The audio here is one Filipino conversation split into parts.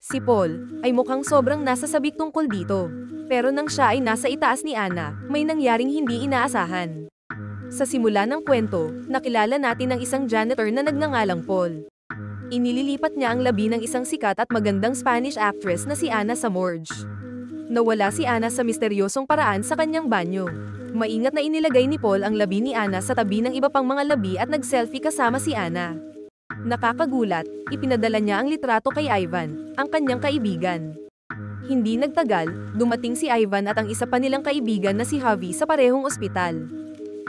Si Paul ay mukhang sobrang nasasabik tungkol dito. Pero nang siya ay nasa itaas ni Anna, may nangyaring hindi inaasahan. Sa simula ng kwento, nakilala natin ang isang janitor na nagngangalang Paul. Inililipat niya ang labi ng isang sikat at magandang Spanish actress na si Anna sa morgue. Nawala si Anna sa misteryosong paraan sa kanyang banyo. Maingat na inilagay ni Paul ang labi ni Anna sa tabi ng iba pang mga labi at nag-selfie kasama si Anna. Nakakagulat, ipinadala niya ang litrato kay Ivan, ang kanyang kaibigan. Hindi nagtagal, dumating si Ivan at ang isa pa nilang kaibigan na si Javi sa parehong ospital.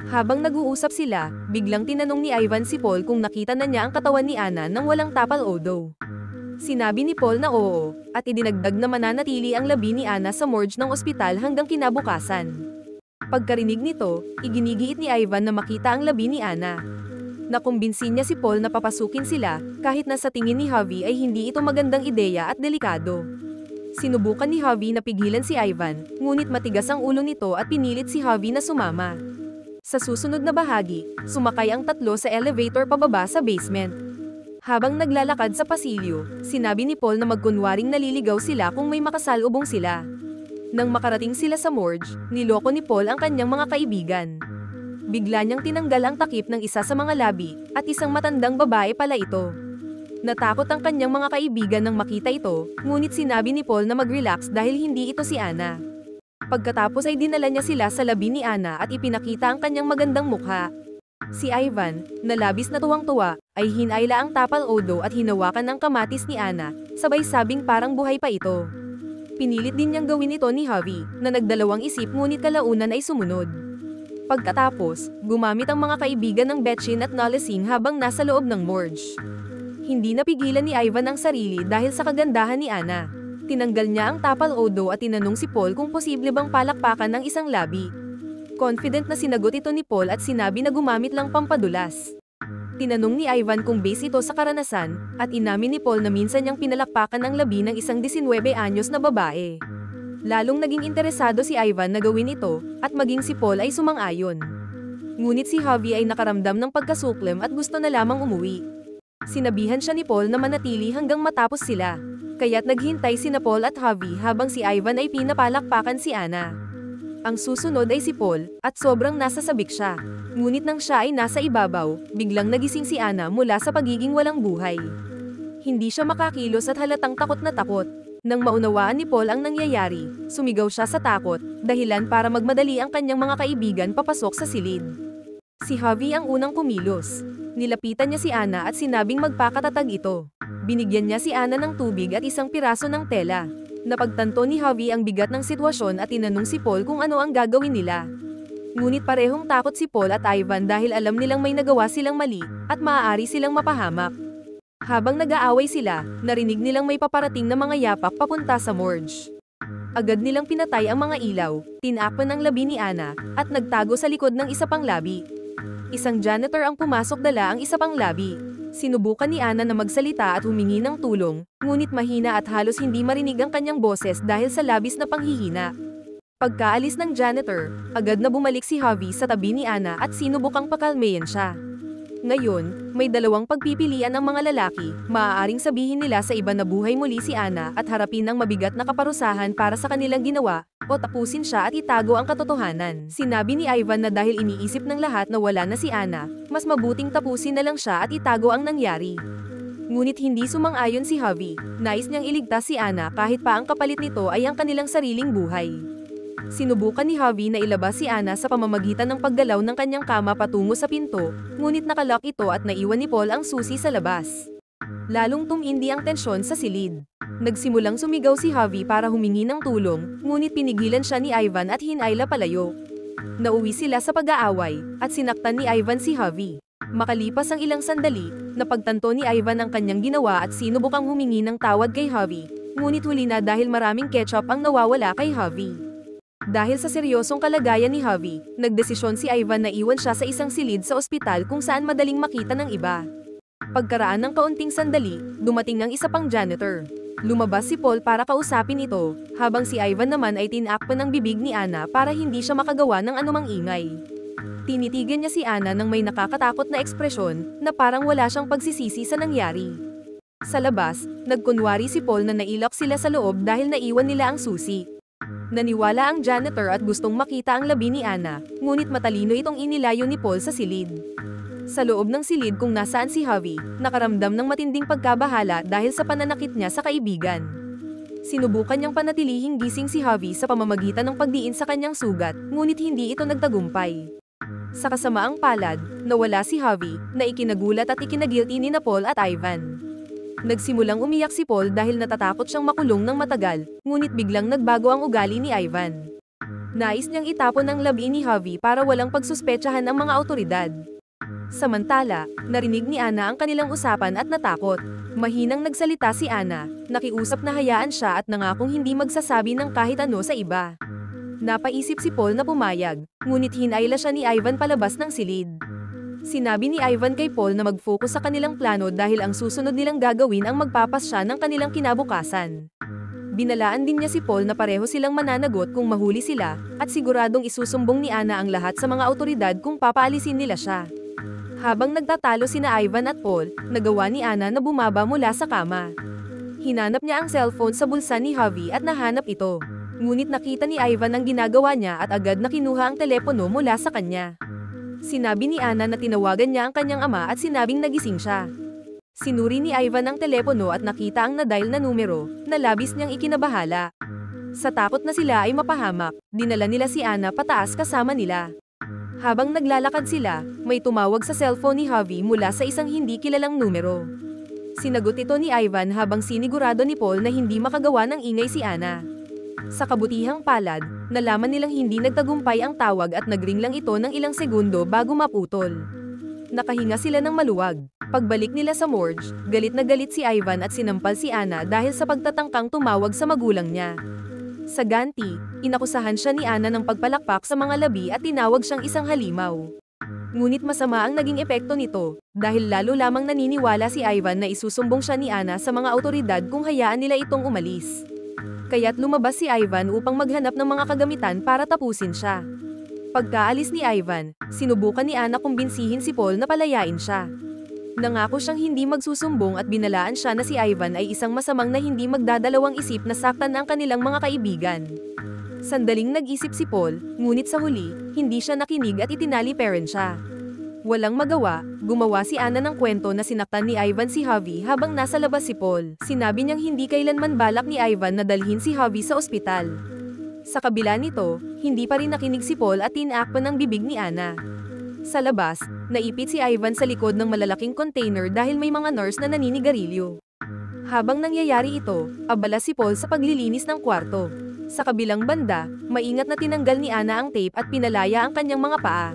Habang nag-uusap sila, biglang tinanong ni Ivan si Paul kung nakita na niya ang katawan ni Anna nang walang tapal o daw. Sinabi ni Paul na oo, at idinagdag na mananatili ang labi ni Anna sa morgue ng ospital hanggang kinabukasan. Pagkarinig nito, iginigiit ni Ivan na makita ang labi ni Anna. Nakumbinsin niya si Paul na papasukin sila, kahit na sa tingin ni Javi ay hindi ito magandang ideya at delikado. Sinubukan ni Javi na pigilan si Ivan, ngunit matigas ang ulo nito at pinilit si Javi na sumama. Sa susunod na bahagi, sumakay ang tatlo sa elevator pababa sa basement. Habang naglalakad sa pasilyo, sinabi ni Paul na magkunwaring naliligaw sila kung may makasalubong sila. Nang makarating sila sa morgue, niloko ni Paul ang kanyang mga kaibigan. Bigla niyang tinanggal ang takip ng isa sa mga labi, at isang matandang babae pala ito. Natakot ang kanyang mga kaibigan nang makita ito, ngunit sinabi ni Paul na mag-relax dahil hindi ito si Anna. Pagkatapos ay dinala niya sila sa labi ni Anna at ipinakita ang kanyang magandang mukha. Si Ivan, na labis na tuwang-tuwa, ay hinayla ang tapal odo at hinawakan ang kamatis ni Anna, sabay sabing parang buhay pa ito. Pinilit din niyang gawin ito ni Javi, na nagdalawang isip ngunit kalaunan ay sumunod. Pagkatapos, gumamit ang mga kaibigan ng Betchin at Nalesing habang nasa loob ng morgue. Hindi napigilan ni Ivan ang sarili dahil sa kagandahan ni Anna. Tinanggal niya ang tapal odo at tinanong si Paul kung posible bang palakpakan ng isang labi. Confident na sinagot ito ni Paul at sinabi na gumamit lang pampadulas. Tinanong ni Ivan kung base ito sa karanasan, at inamin ni Paul na minsan niyang pinalakpakan ang labi ng isang 19 anyos na babae. Lalong naging interesado si Ivan na gawin ito, at maging si Paul ay sumang-ayon. Ngunit si Javi ay nakaramdam ng pagkasuklem at gusto na lamang umuwi. Sinabihan siya ni Paul na manatili hanggang matapos sila, kaya't naghintay sina Paul at Javi habang si Ivan ay pinapalakpakan si Anna. Ang susunod ay si Paul, at sobrang nasasabik siya. Ngunit nang siya ay nasa ibabaw, biglang nagising si Anna mula sa pagiging walang buhay. Hindi siya makakilos at halatang takot na takot. Nang maunawaan ni Paul ang nangyayari, sumigaw siya sa takot, dahilan para magmadali ang kanyang mga kaibigan papasok sa silid. Si Javi ang unang kumilos. Nilapitan niya si Anna at sinabing magpakatatag ito. Binigyan niya si Anna ng tubig at isang piraso ng tela. Napagtanto ni Javi ang bigat ng sitwasyon at tinanong si Paul kung ano ang gagawin nila. Ngunit parehong takot si Paul at Ivan dahil alam nilang may nagawa silang mali, at maaari silang mapahamak. Habang nag-aaway sila, narinig nilang may paparating na mga yapak papunta sa morgue. Agad nilang pinatay ang mga ilaw, tinakpan ang labi ni Anna, at nagtago sa likod ng isa pang labi. Isang janitor ang pumasok dala ang isa pang labi. Sinubukan ni Anna na magsalita at humingi ng tulong, ngunit mahina at halos hindi marinig ang kanyang boses dahil sa labis na panghihina. Pagkaalis ng janitor, agad na bumalik si Javi sa tabi ni Anna at sinubukang pakalmayan siya. Ngayon, may dalawang pagpipilian ang mga lalaki, maaaring sabihin nila sa iba na buhay muli si Anna at harapin ang mabigat na kaparusahan para sa kanilang ginawa, o tapusin siya at itago ang katotohanan. Sinabi ni Ivan na dahil iniisip ng lahat na wala na si Anna, mas mabuting tapusin na lang siya at itago ang nangyari. Ngunit hindi sumang-ayon si Javi, nais niyang iligtas si Anna kahit pa ang kapalit nito ay ang kanilang sariling buhay. Sinubukan ni Javi na ilabas si Anna sa pamamagitan ng paggalaw ng kanyang kama patungo sa pinto, ngunit nakalock ito at naiwan ni Paul ang susi sa labas. Lalong tumindi ang tensyon sa silid. Nagsimulang sumigaw si Javi para humingi ng tulong, ngunit pinigilan siya ni Ivan at hinayla palayo. Nauwi sila sa pag-aaway, at sinaktan ni Ivan si Javi. Makalipas ang ilang sandali, napagtanto ni Ivan ang kanyang ginawa at sinubukang humingi ng tawad kay Javi, ngunit huli na dahil maraming ketchup ang nawawala kay Javi. Dahil sa seryosong kalagayan ni Javi, nagdesisyon si Ivan na iwan siya sa isang silid sa ospital kung saan madaling makita ng iba. Pagkaraan ng kaunting sandali, dumating ang isa pang janitor. Lumabas si Paul para kausapin ito, habang si Ivan naman ay tinakpan ng bibig ni Anna para hindi siya makagawa ng anumang ingay. Tinitigan niya si Anna nang may nakakatakot na ekspresyon, na parang wala siyang pagsisisi sa nangyari. Sa labas, nagkunwari si Paul na nailak sila sa loob dahil naiwan nila ang susi. Naniwala ang janitor at gustong makita ang labi ni Anna, ngunit matalino itong inilayo ni Paul sa silid. Sa loob ng silid kung nasaan si Javi, nakaramdam ng matinding pagkabahala dahil sa pananakit niya sa kaibigan. Sinubukan niyang panatilihing gising si Javi sa pamamagitan ng pagdiin sa kanyang sugat, ngunit hindi ito nagtagumpay. Sa kasamaang palad, nawala si Javi, na ikinagulat at ikinagilty ni Paul at Ivan. Nagsimulang umiyak si Paul dahil natatakot siyang makulong ng matagal, ngunit biglang nagbago ang ugali ni Ivan. Nais niyang itapon ang labi ni Javi para walang pagsuspetsahan ng mga awtoridad. Samantala, narinig ni Anna ang kanilang usapan at natakot. Mahinang nagsalita si Anna, nakiusap na hayaan siya at nangakong hindi magsasabi ng kahit ano sa iba. Napaisip si Paul na pumayag, ngunit hinayla siya ni Ivan palabas ng silid. Sinabi ni Ivan kay Paul na mag-focus sa kanilang plano dahil ang susunod nilang gagawin ang magpapasya ng kanilang kinabukasan. Binalaan din niya si Paul na pareho silang mananagot kung mahuli sila, at siguradong isusumbong ni Anna ang lahat sa mga awtoridad kung papaalisin nila siya. Habang nagtatalo sina Ivan at Paul, nagawa ni Anna na bumaba mula sa kama. Hinanap niya ang cellphone sa bulsa ni Javi at nahanap ito. Ngunit nakita ni Ivan ang ginagawa niya at agad na kinuha ang telepono mula sa kanya. Sinabi ni Anna na tinawagan niya ang kanyang ama at sinabing nagising siya. Sinuri ni Ivan ang telepono at nakita ang na-dial na numero, na labis niyang ikinabahala. Sa takot na sila ay mapahamak, dinala nila si Anna pataas kasama nila. Habang naglalakad sila, may tumawag sa cellphone ni Javi mula sa isang hindi kilalang numero. Sinagot ito ni Ivan habang sinigurado ni Paul na hindi makagawa ng ingay si Anna. Sa kabutihang palad, nalaman nilang hindi nagtagumpay ang tawag at nagring lang ito ng ilang segundo bago maputol. Nakahinga sila ng maluwag. Pagbalik nila sa morgue, galit na galit si Ivan at sinampal si Anna dahil sa pagtatangkang tumawag sa magulang niya. Sa ganti, inakusahan siya ni Anna ng pagpalakpak sa mga labi at tinawag siyang isang halimaw. Ngunit masama ang naging epekto nito, dahil lalo lamang naniniwala si Ivan na isusumbong siya ni Anna sa mga awtoridad kung hayaan nila itong umalis. Kaya't lumabas si Ivan upang maghanap ng mga kagamitan para tapusin siya. Pagkaalis ni Ivan, sinubukan ni Anna kumbinsihin si Paul na palayain siya. Nangako siyang hindi magsusumbong at binalaan siya na si Ivan ay isang masamang na hindi magdadalawang isip na saktan ang kanilang mga kaibigan. Sandaling nag-isip si Paul, ngunit sa huli, hindi siya nakinig at itinali parent siya. Walang magawa, gumawa si Anna ng kwento na sinaktan ni Ivan si Javi habang nasa labas si Paul. Sinabi niyang hindi kailanman balak ni Ivan na dalhin si Javi sa ospital. Sa kabila nito, hindi pa rin nakinig si Paul at tinakpan ng bibig ni Anna. Sa labas, naipit si Ivan sa likod ng malalaking container dahil may mga nurse na naninigarilyo. Habang nangyayari ito, abala si Paul sa paglilinis ng kwarto. Sa kabilang banda, maingat na tinanggal ni Anna ang tape at pinalaya ang kanyang mga paa.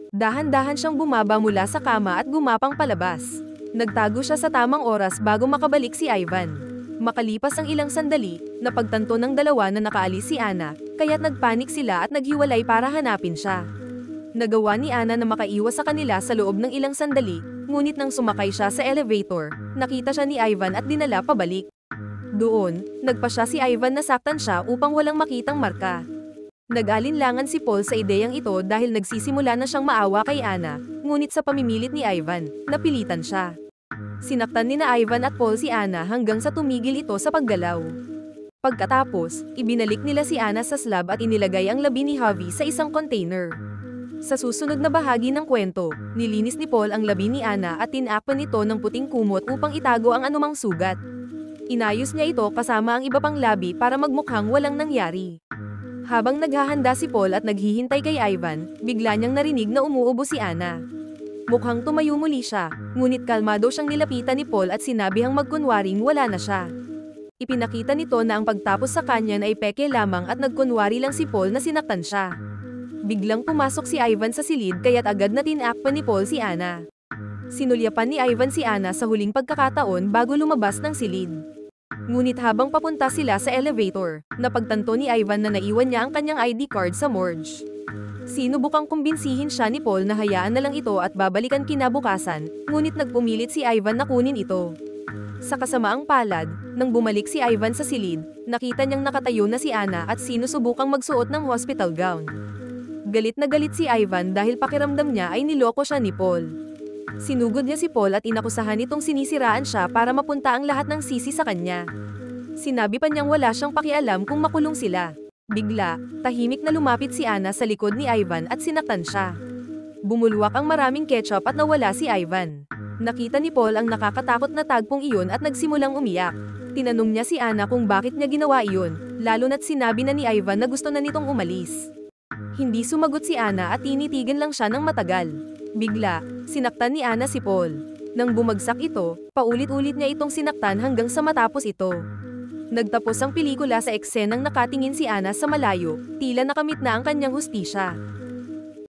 Dahan-dahan siyang bumaba mula sa kama at gumapang palabas. Nagtago siya sa tamang oras bago makabalik si Ivan. Makalipas ang ilang sandali, napagtanto ng dalawa na nakaalis si Anna, kaya't nagpanik sila at naghiwalay para hanapin siya. Nagawa ni Anna na makaiwas sa kanila sa loob ng ilang sandali, ngunit nang sumakay siya sa elevator, nakita siya ni Ivan at dinala pabalik. Doon, nagpa siya si Ivan na saktan siya upang walang makitang marka. Nag-alinlangan si Paul sa ideyang ito dahil nagsisimula na siyang maawa kay Anna, ngunit sa pamimilit ni Ivan, napilitan siya. Sinaktan ni na Ivan at Paul si Anna hanggang sa tumigil ito sa paggalaw. Pagkatapos, ibinalik nila si Anna sa slab at inilagay ang labi ni Javi sa isang container. Sa susunod na bahagi ng kwento, nilinis ni Paul ang labi ni Anna at tinakpan ito ng puting kumot upang itago ang anumang sugat. Inayos niya ito kasama ang iba pang labi para magmukhang walang nangyari. Habang naghahanda si Paul at naghihintay kay Ivan, bigla niyang narinig na umuubo si Anna. Mukhang tumayo muli siya, ngunit kalmado siyang nilapitan ni Paul at sinabihang magkunwaring wala na siya. Ipinakita nito na ang pagtapos sa kanya ay peke lamang at nagkunwari lang si Paul na sinaktan siya. Biglang pumasok si Ivan sa silid kaya't agad na tinakpan ni Paul si Anna. Sinulyapan ni Ivan si Anna sa huling pagkakataon bago lumabas ng silid. Ngunit habang papunta sila sa elevator, napagtanto ni Ivan na naiwan niya ang kanyang ID card sa morgue. Sinubukang kumbinsihin siya ni Paul na hayaan na lang ito at babalikan kinabukasan, ngunit nagpumilit si Ivan na kunin ito. Sa kasamaang palad, nang bumalik si Ivan sa silid, nakita niyang nakatayo na si Anna at sinusubukang magsuot ng hospital gown. Galit na galit si Ivan dahil pakiramdam niya ay niloko siya ni Paul. Sinugod niya si Paul at inakusahan itong sinisiraan siya para mapunta ang lahat ng sisi sa kanya. Sinabi pa niyang wala siyang pakialam kung makulong sila. Bigla, tahimik na lumapit si Anna sa likod ni Ivan at sinaktan siya. Bumulwak ang maraming ketchup at nawala si Ivan. Nakita ni Paul ang nakakatakot na tagpong iyon at nagsimulang umiyak. Tinanong niya si Anna kung bakit niya ginawa iyon, lalo na't sinabi na ni Ivan na gusto na nitong umalis. Hindi sumagot si Anna at tinitigan lang siya ng matagal. Bigla, sinaktan ni Anna si Paul. Nang bumagsak ito, paulit-ulit niya itong sinaktan hanggang sa matapos ito. Nagtapos ang pelikula sa eksenang nakatingin si Anna sa malayo, tila nakamit na ang kanyang hustisya.